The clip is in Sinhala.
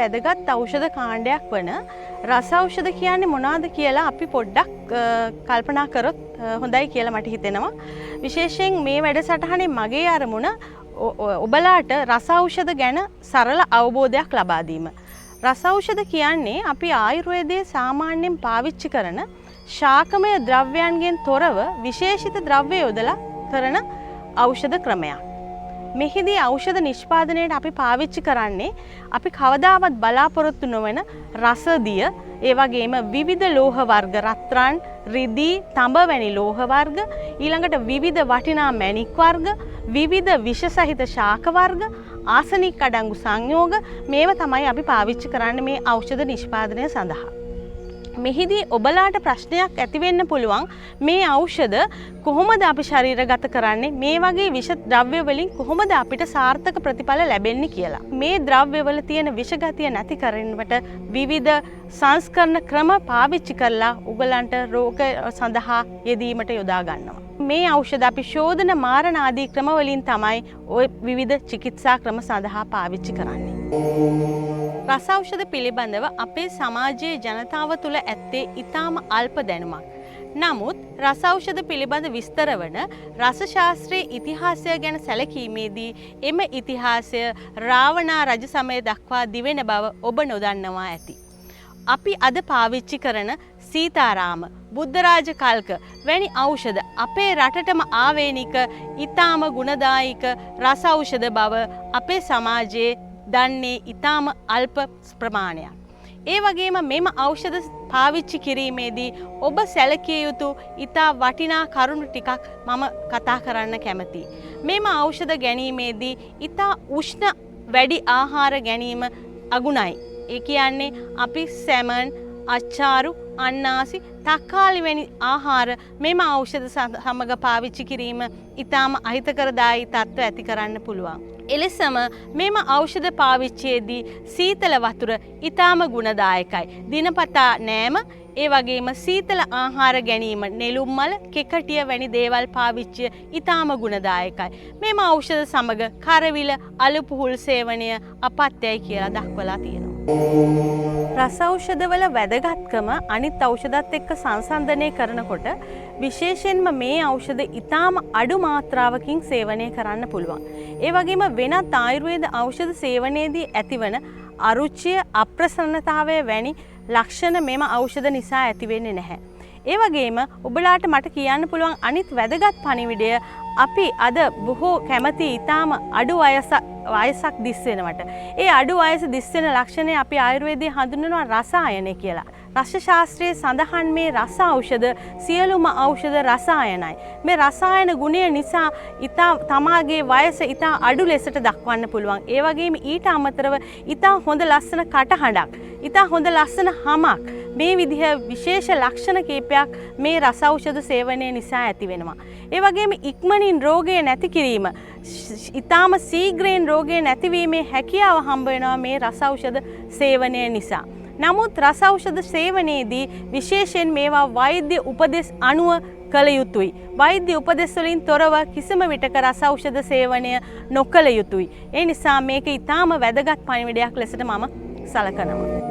වැදගත් ඖෂධ කාණ්ඩයක් වන රස ඖෂධ කියන්නේ මොනවාද කියලා අපි පොඩ්ඩක් කල්පනා කරොත් හොඳයි කියලා මට හිතෙනවා. විශේෂයෙන් මේ වැඩසටහනේ මගේ අරමුණ ඔබලාට රස ඖෂධ ගැන සරල අවබෝධයක් ලබා දීම. රස ඖෂධ කියන්නේ අපි ආයුර්වේදයේ සාමාන්‍යයෙන් පාවිච්චි කරන ශාකමය ද්‍රව්‍යයන්ගෙන් තොරව විශේෂිත ද්‍රව්‍ය යොදලා කරන ඖෂධ ක්‍රමයක්. මෙහිදී ඖෂධ නිෂ්පාදනයට අපි පාවිච්චි කරන්නේ අපි කවදාවත් බලාපොරොත්තු නොවන රසදිය, ඒ වගේම විවිධ ලෝහ වර්ග රත්රන්, රිදී, තඹ වැනි ලෝහ වර්ග, ඊළඟට විවිධ වටිනා මැණික් වර්ග, විවිධ විෂ සහිත ශාක වර්ග, ආසනික් අඩංගු සංයෝග මේවා තමයි අපි පාවිච්චි කරන්නේ මේ ඖෂධ නිෂ්පාදනය සඳහා. මෙහිදී ඔබලාට ප්‍රශ්නයක් ඇති වෙන්න පුළුවන් මේ ඖෂධ කොහොමද අපි ශරීරගත කරන්නේ, මේ වගේ විෂ ද්‍රව්‍ය වලින් කොහොමද අපිට සාර්ථක ප්‍රතිඵල ලැබෙන්නේ කියලා. මේ ද්‍රව්‍ය වල තියෙන විෂ ගතිය නැති කරන්නට විවිධ සංස්කරණ ක්‍රම පාවිච්චි කරලා උගලන්ට රෝග සඳහා යෙදීමට යොදා ගන්නවා. මේ ඖෂධ අපි ශෝධන මාරණ ආදී ක්‍රම වලින් තමයි ওই විවිධ චිකිත්සා ක්‍රම සඳහා පාවිච්චි කරන්නේ. රස ඖෂධ පිළිබඳව අපේ සමාජයේ ජනතාව තුළ ඇත්තේ ඊටාම අල්ප දැනුමක්. නමුත් රස ඖෂධ පිළිබඳ විස්තර වන රස ශාස්ත්‍රයේ ඉතිහාසය ගැන සැලකීමේදී එම ඉතිහාසය රාවණා රජ සමය දක්වා දිවෙන බව ඔබ නොදන්නවා ඇති. අපි අද පාවිච්චි කරන සීතාරාම, බුද්ධරාජ කල්ක වැනි ඖෂධ අපේ රටටම ආවේනික ඊටාම ගුණදායක රස ඖෂධ බව අපේ සමාජයේ දන්නේ ඊටාම අල්ප ප්‍රමාණයක්. ඒ වගේම මෙම ඖෂධ පාවිච්චි කිරීමේදී ඔබ සැලකිය යුතු ඊටා වටිනා කරුණු ටිකක් මම කතා කරන්න කැමතියි. මෙම ඖෂධ ගැනීමේදී ඊටා උෂ්ණ වැඩි ආහාර ගැනීම අගුණයි. ඒ කියන්නේ අපි සැමන්, අච්චාරු, අන්නාසි, තක්කාලි වැනි ආහාර මෙම ඖෂධ සමග පාවිච්චි කිරීම ඊටාම අහිතකරදායී තත්ත්ව ඇති කරන්න පුළුවන්. එලෙසම මෙම ඖෂධ පාවිච්චියේදී සීතල වතුර ඊටාම ගුණදායකයි. දිනපතා නෑම, ඒ වගේම සීතල ආහාර ගැනීම, නෙළුම් මල, කෙකටිය වැනි දේවල් පාවිච්චිය ඊටාම ගුණදායකයි. මෙම ඖෂධ සමග කරවිල, අලු පුහුල් සේවනය අපත්‍යයි කියලා දක්වලා තියෙනවා. රස ඖෂධවල වැදගත්කම අනිත් ඖෂධත් එක්ක සංසන්දනය කරනකොට විශේෂයෙන්ම මේ ඖෂධ ඊටාම අඩු මාත්‍රාවකින් සේවනය කරන්න පුළුවන්. ඒ වගේම වෙනත් ආයුර්වේද ඖෂධ සේවනයේදී ඇතිවන අරුචිය, අප්‍රසන්නතාවය වැනි ලක්ෂණ මෙම ඖෂධ නිසා ඇති වෙන්නේ නැහැ. ඒ වගේම ඔබලාට මට කියන්න පුළුවන් අනිත් වැදගත් පණිවිඩය අපි අද බොහෝ කැමති ඊටාම අඩු වයසක් දිස් වෙනවට. ඒ අඩු වයස දිස් වෙන ලක්ෂණය අපි ආයුර්වේදයේ හඳුන්වනවා රසායනය කියලා. රස ශාස්ත්‍රයේ සඳහන් මේ රස ඖෂධ සියලුම ඖෂධ රසායනයි. මේ රසායන ගුණය නිසා තමාගේ වයස ඊටා අඩු ලෙසට දක්වන්න පුළුවන්. ඒ වගේම ඊට අමතරව ඊටා හොඳ ලස්සන කටහඬක්, ඊටා හොඳ ලස්සන හමක්, මේ විදිහ විශේෂ ලක්ෂණ කීපයක් මේ රස ඖෂධ සේවනය නිසා ඇති වෙනවා. ඒ වගේම ඉක්මනින් රෝගය නැති කිරීම, ඊටාම ශීඝ්‍රයෙන් රෝගය නැතිවීමේ හැකියාව හම්බ වෙනවා මේ රස ඖෂධ සේවනය නිසා. නමුත් රස ඖෂධ සේවනයේදී විශේෂයෙන් මේවා වෛද්‍ය උපදෙස් අනුව කළ යුතුයි. වෛද්‍ය උපදෙස් වලින් තොරව කිසිම විටක රස ඖෂධ සේවනය නොකළ යුතුයි. ඒ නිසා මේක ඊටාම වැදගත් පණිවිඩයක් ලෙසට මම සලකනවා.